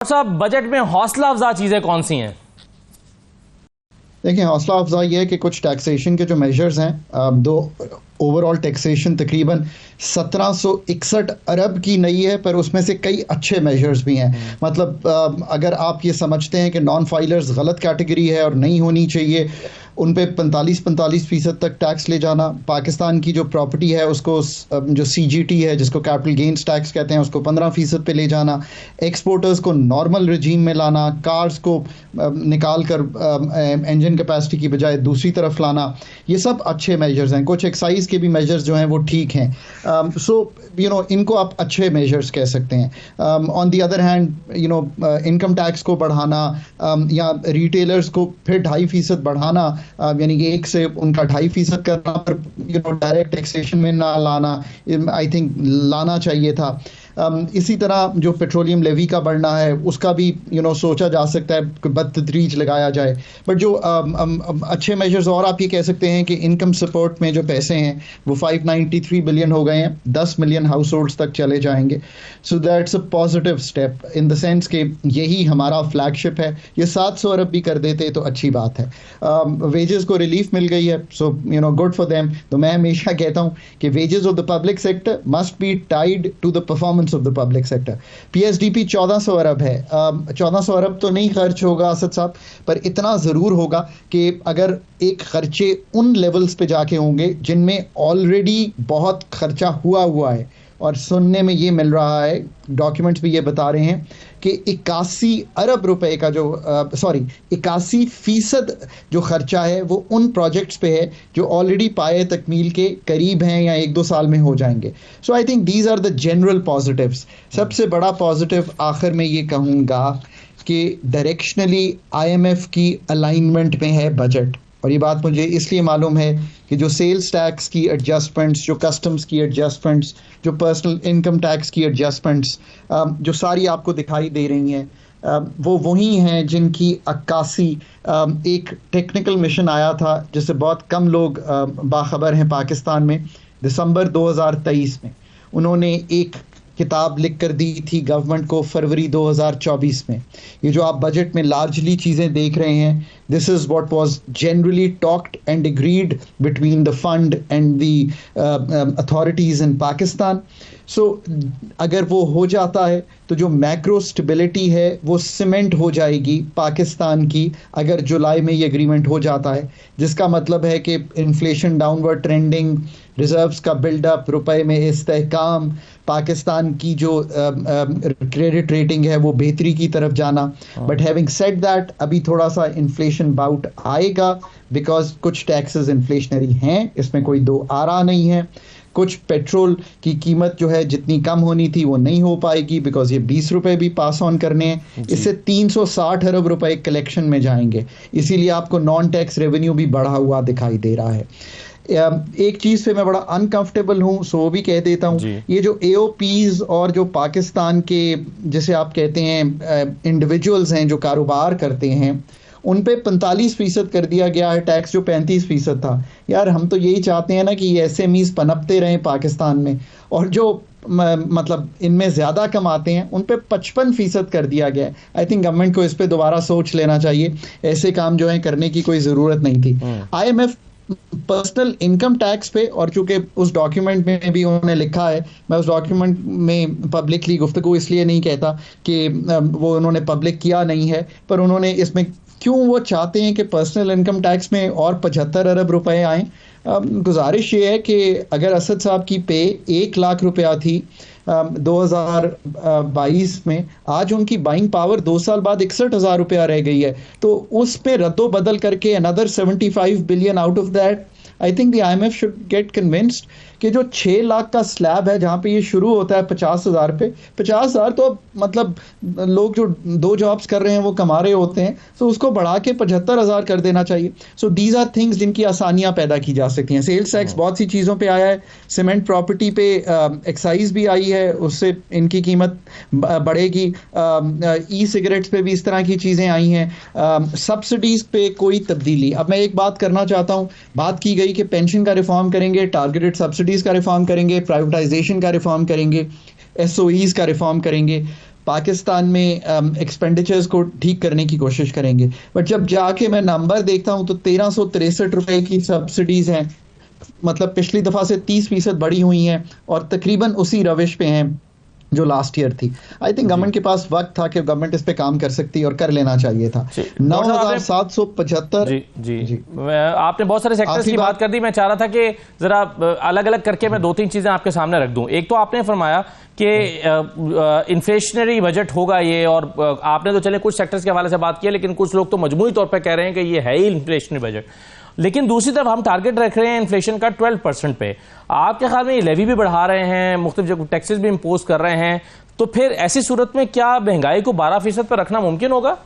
साहब, बजट में हौसला अफजा चीजें कौन सी हैं? देखिए, हौसला अफजा ये है कि कुछ टैक्सेशन के जो मेजर्स हैं, दो ओवरऑल टैक्सेशन तकरीबन 1761 अरब की नई है, पर उसमें से कई अच्छे मेजर्स भी हैं। मतलब अगर आप ये समझते हैं कि नॉन फाइलर्स गलत कैटेगरी है और नहीं होनी चाहिए, उन पे 45% तक टैक्स ले जाना, पाकिस्तान की जो प्रॉपर्टी है उसको जो सीजीटी है जिसको कैपिटल गेन्स टैक्स कहते हैं उसको 15% पे ले जाना, एक्सपोर्टर्स को नॉर्मल रजीम में लाना, कार्स को निकाल कर इंजन कैपेसिटी की बजाय दूसरी तरफ लाना, ये सब अच्छे मेजर्स हैं। कुछ एक्साइज के भी मेजर्स जो हैं वो ठीक हैं। सो इनको आप अच्छे मेजर्स कह सकते हैं। On the other hand income tax को बढ़ाना, या रिटेलर्स को फिर 2.5% बढ़ाना, यानी कि 1 से उनका 2.5% करना, पर डायरेक्ट टैक्सेशन में ना लाना, आई थिंक लाना चाहिए था। इसी तरह जो पेट्रोलियम लेवी का बढ़ना है उसका भी सोचा जा सकता है कि बदतदरीज लगाया जाए। बट जो अच्छे मेजर्स, और आप ये कह सकते हैं कि इनकम सपोर्ट में जो पैसे हैं वो 593 बिलियन हो गए हैं, 10 मिलियन हाउस होल्ड्स तक चले जाएंगे। So that's a positive step in the sense कि यही हमारा फ्लैगशिप है। ये 700 अरब भी कर देते तो अच्छी बात है। वेजेस को रिलीफ मिल गई है, सो गुड फॉर देम। तो मैं हमेशा कहता हूँ कि wages of the public sector must be tied to the performance of the public sector. PSDP 1400 अरब है। 1400 अरब तो नहीं खर्च होगा असद साहब, पर इतना ज़रूर होगा कि अगर एक खर्चे उन लेवल्स पे जाके होंगे जिनमें ऑलरेडी बहुत खर्चा हुआ है, और सुनने में ये मिल रहा है, डॉक्यूमेंट्स भी ये बता रहे हैं कि 81 अरब रुपए का जो 81% जो खर्चा है वो उन प्रोजेक्ट्स पे है जो ऑलरेडी पाए तकमील के करीब हैं या 1-2 साल में हो जाएंगे। So I think these are the general positives. सबसे बड़ा पॉजिटिव आखिर में ये कहूँगा कि डायरेक्शनली आईएमएफ की अलाइनमेंट में है बजट, और ये बात मुझे इसलिए मालूम है कि जो सेल्स टैक्स की एडजस्टमेंट्स, जो कस्टम्स की एडजस्टमेंट्स, जो पर्सनल इनकम टैक्स की एडजस्टमेंट्स जो सारी आपको दिखाई दे रही हैं, वो वही हैं जिनकी अक्कासी एक टेक्निकल मिशन आया था जिससे बहुत कम लोग बाखबर हैं पाकिस्तान में। दिसंबर 2023 में उन्होंने एक किताब लिख कर दी थी गवर्नमेंट को फरवरी 2024 में। ये जो आप बजट में लार्जली चीज़ें देख रहे हैं, this is what was generally talked and agreed between the fund and the authorities in Pakistan. So अगर वो हो जाता है तो जो मैक्रो स्टेबिलिटी है वो सीमेंट हो जाएगी पाकिस्तान की, अगर जुलाई में ये एग्रीमेंट हो जाता है, जिसका मतलब है कि इन्फ्लेशन डाउनवर्ड ट्रेंडिंग, रिजर्व्स का बिल्डअप, रुपए में इस्तेहकाम, पाकिस्तान की जो क्रेडिट रेटिंग है वो बेहतरी की तरफ जाना। बट हैविंग सेड दैट, अभी थोड़ा सा इन्फ्लेशन बाउट आएगा बिकॉज कुछ टैक्सेस इन्फ्लेशनरी हैं, इसमें कोई दो आरा नहीं है। कुछ पेट्रोल की कीमत जो है जितनी कम होनी थी वो नहीं हो पाएगी बिकॉज ये 20 रुपए भी पास ऑन करने हैं। इससे 360 अरब रुपए कलेक्शन में जाएंगे, इसीलिए आपको नॉन टैक्स रेवेन्यू भी बढ़ा हुआ दिखाई दे रहा है। एक चीज़ पे मैं बड़ा अनकंफर्टेबल हूँ, सो वो भी कह देता हूँ। ये जो एओपीज और जो पाकिस्तान के जैसे आप कहते हैं इंडिविजुअल्स हैं जो कारोबार करते हैं, उन पे 45% कर दिया गया है टैक्स, जो 35% था। यार हम तो यही चाहते हैं ना कि ये एसएमईज पनपते रहें पाकिस्तान में, और जो मतलब इनमें ज़्यादा कमाते हैं उन पे 55% कर दिया गया है। आई थिंक गवर्नमेंट को इस पे दोबारा सोच लेना चाहिए, ऐसे काम जो है करने की कोई ज़रूरत नहीं थी। आईएमएफ पर्सनल इनकम टैक्स पे, और चूंकि उस डॉक्यूमेंट में भी उन्होंने लिखा है, मैं उस डॉक्यूमेंट में पब्लिकली गुफ्तगू इसलिए नहीं कहता कि वो उन्होंने पब्लिक किया नहीं है, पर उन्होंने इसमें क्यों वो चाहते हैं कि पर्सनल इनकम टैक्स में और 75 अरब रुपए आएँ। गुजारिश ये है कि अगर असद साहब की पे 1 लाख रुपया थी 2022 में, आज उनकी बाइंग पावर 2 साल बाद 61,000 रुपया रह गई है, तो उसमें रद्दो बदल करके another 75 billion out of that, I think the IMF should get convinced कि जो 6 लाख का स्लैब है जहाँ पे ये शुरू होता है 50,000 पे, 50,000 तो मतलब लोग जो 2 जॉब्स कर रहे हैं वो कमा रहे होते हैं, तो उसको बढ़ा के 75,000 कर देना चाहिए। सो दीज आर थिंग्स जिनकी आसानियाँ पैदा की जा सकती हैं। सेल्स टैक्स बहुत सी चीज़ों पे आया है, सीमेंट प्रॉपर्टी पे एक्साइज भी आई है, उससे इनकी कीमत बढ़ेगी। ई सिगरेट्स पे भी इस तरह की चीज़ें आई हैं। सब्सिडीज़ पे कोई तब्दीली। अब मैं एक बात करना चाहता हूँ, बात की गई कि पेंशन का रिफॉर्म करेंगे, टारगेटेड सब्सिडीज़ का रिफॉर्म करेंगे, प्राइवेटाइजेशन का रिफॉर्म करेंगे, एसओईज़ का रिफॉर्म करेंगे। पाकिस्तान में एक्सपेंडिचर्स को ठीक करने की कोशिश करेंगे, बट जब जाके मैं नंबर देखता हूं तो 1363 रुपए की सब्सिडीज हैं, मतलब पिछली दफा से 30% बढ़ी हुई हैं और तकरीबन उसी रविश पे हैं जो लास्ट ईयर थी। आई थिंक गवर्नमेंट के पास वक्त था कि गवर्नमेंट इस पे काम कर सकती और कर लेना चाहिए था। 9,775। जी जी जी, आपने बहुत सारे सेक्टर्स की बात कर दी। मैं चाह रहा था कि जरा अलग अलग करके मैं 2-3 चीजें आपके सामने रख दूं। एक तो आपने फरमाया कि इन्फ्लेशनरी बजट होगा ये, और आपने तो चले कुछ सेक्टर्स के हवाले से बात की, लेकिन कुछ लोग तो मजमूई तौर पर कह रहे हैं कि ये है ही इन्फ्लेशनरी बजट। लेकिन दूसरी तरफ हम टारगेट रख रहे हैं इन्फ्लेशन का 12% पे। आपके ख्याल में ये लेवी भी बढ़ा रहे हैं, मुख्तलिफ टैक्सेस भी इम्पोज कर रहे हैं, तो फिर ऐसी सूरत में क्या महंगाई को 12% पर रखना मुमकिन होगा?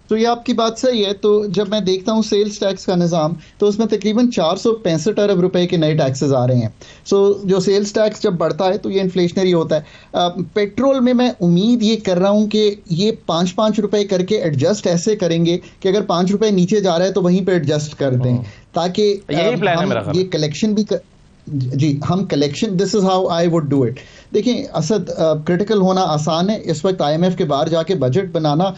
तो ये आपकी बात सही है। तो जब मैं देखता हूँ सेल्स टैक्स का निज़ाम, तो उसमें तकरीबन 465 अरब रुपए के नए टैक्सेस आ रहे हैं। सो जो सेल्स टैक्स जब बढ़ता है तो ये इन्फ्लेशनरी होता है। पेट्रोल में मैं उम्मीद ये कर रहा हूँ कि ये 5-5 रुपए करके एडजस्ट ऐसे करेंगे कि अगर 5 रुपए नीचे जा रहा है तो वहीं पे एडजस्ट कर दें, ताकि हम ये कलेक्शन भी जी हम collection, this is how I would do it. देखिए असद, क्रिटिकल होना आसान है इस वक्त। आईएमएफ के बाहर जाके बजट बनाना,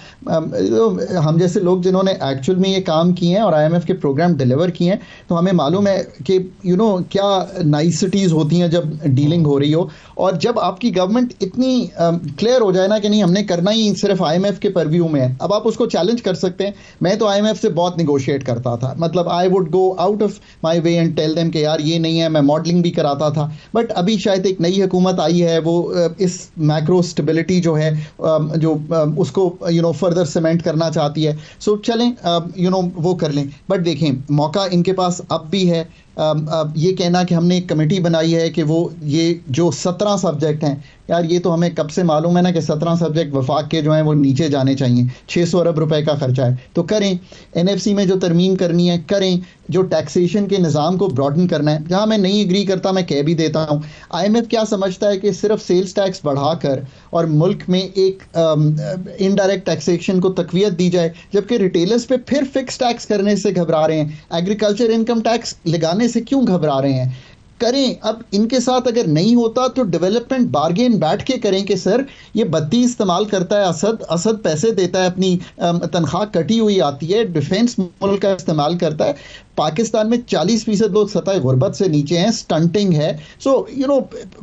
हम जैसे लोग जिन्होंने एक्चुअल में ये काम किए हैं और आईएमएफ के प्रोग्राम डिलीवर किए हैं, तो हमें मालूम है कि क्या नाइसिटीज़ होती हैं जब डीलिंग हो रही हो। और जब आपकी गवर्नमेंट इतनी क्लियर हो जाए ना कि नहीं हमने करना ही सिर्फ आईएमएफ के परव्यू में है, अब आप उसको चैलेंज कर सकते हैं। मैं तो आईएमएफ से बहुत निगोशिएट करता था, मतलब I would go out of my way and tell them कि यार ये नहीं है। मैं मॉडलिंग भी कराता था, बट अभी शायद एक नई हुकूमत आई है, वो इस मैक्रो स्टेबिलिटी जो है जो उसको फर्दर सीमेंट करना चाहती है। सो चलें वो कर लें। बट देखें मौका इनके पास अब भी है। ये कहना कि हमने एक कमेटी बनाई है कि वो ये जो 17 सब्जेक्ट हैं, यार ये तो हमें कब से मालूम है ना कि 17 सब्जेक्ट वफाक के जो हैं वो नीचे जाने चाहिए। 600 अरब रुपए का खर्चा है, तो करें। एनएफसी में जो तरमीम करनी है करें। जो टैक्सेशन के निज़ाम को ब्रॉडन करना है, जहां मैं नहीं एग्री करता मैं कह भी देता हूं। आईएमएफ क्या समझता है कि सिर्फ सेल्स टैक्स बढ़ाकर और मुल्क में एक इनडायरेक्ट टैक्सेशन को तकवीयत दी जाए, जबकि रिटेलर्स पे फिर फिक्स टैक्स करने से घबरा रहे हैं। एग्रीकल्चर इनकम टैक्स लगाने से क्यों घबरा रहे हैं? करें। अब इनके साथ अगर नहीं होता तो डेवलपमेंट बार्गेन बैठ के करें कि सर ये बत्ती इस्तेमाल करता है असद पैसे देता है, अपनी तनख्वाह कटी हुई आती है, डिफेंस मुल्क का इस्तेमाल करता है। पाकिस्तान में 40% लोग सतह गुर्बत से नीचे हैं, स्टंटिंग है। सो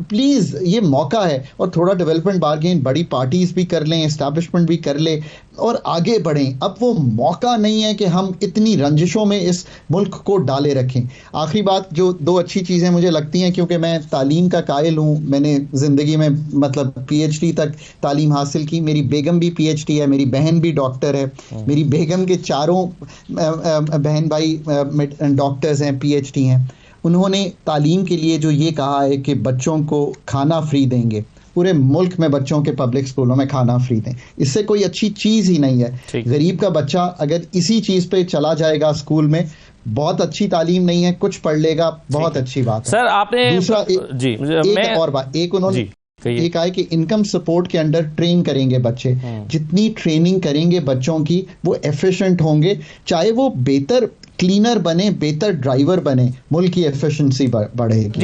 प्लीज़ ये मौका है, और थोड़ा डेवलपमेंट बार्गेन बड़ी पार्टीज भी कर लें, एस्टैब्लिशमेंट भी कर ले और आगे बढ़ें। अब वो मौका नहीं है कि हम इतनी रंजिशों में इस मुल्क को डाले रखें। आखिरी बात, जो 2 अच्छी चीज़ें मुझे लगती हैं, क्योंकि मैं तालीम का कायल हूँ, मैंने ज़िंदगी में मतलब PhD तक तालीम हासिल की। मेरी बेगम भी PhD है, मेरी बहन भी डॉक्टर है, मेरी बेगम के चारों बहन भाई डॉक्टर्स हैं, PhD हैं। उन्होंने तालीम के लिए जो ये कहा है कि बच्चों को खाना फ्री देंगे, पूरे मुल्क में बच्चों के पब्लिक स्कूलों में खाना फ्री दें, इससे कोई अच्छी चीज़ ही नहीं है। गरीब का बच्चा अगर इसी चीज़ पे चला जाएगा स्कूल में, बहुत अच्छी तालीम नहीं है, कुछ पढ़ लेगा, बहुत अच्छी बात है। सर आपने दूसरा एक और बात, एक उन्होंने एक आए कि इनकम सपोर्ट के अंडर ट्रेन करेंगे बच्चे। जितनी ट्रेनिंग करेंगे बच्चों की, वो एफिशिएंट होंगे, चाहे वो बेहतर क्लीनर बने, बेहतर ड्राइवर बने, मुल्क की एफिशिएंसी बढ़ेगी।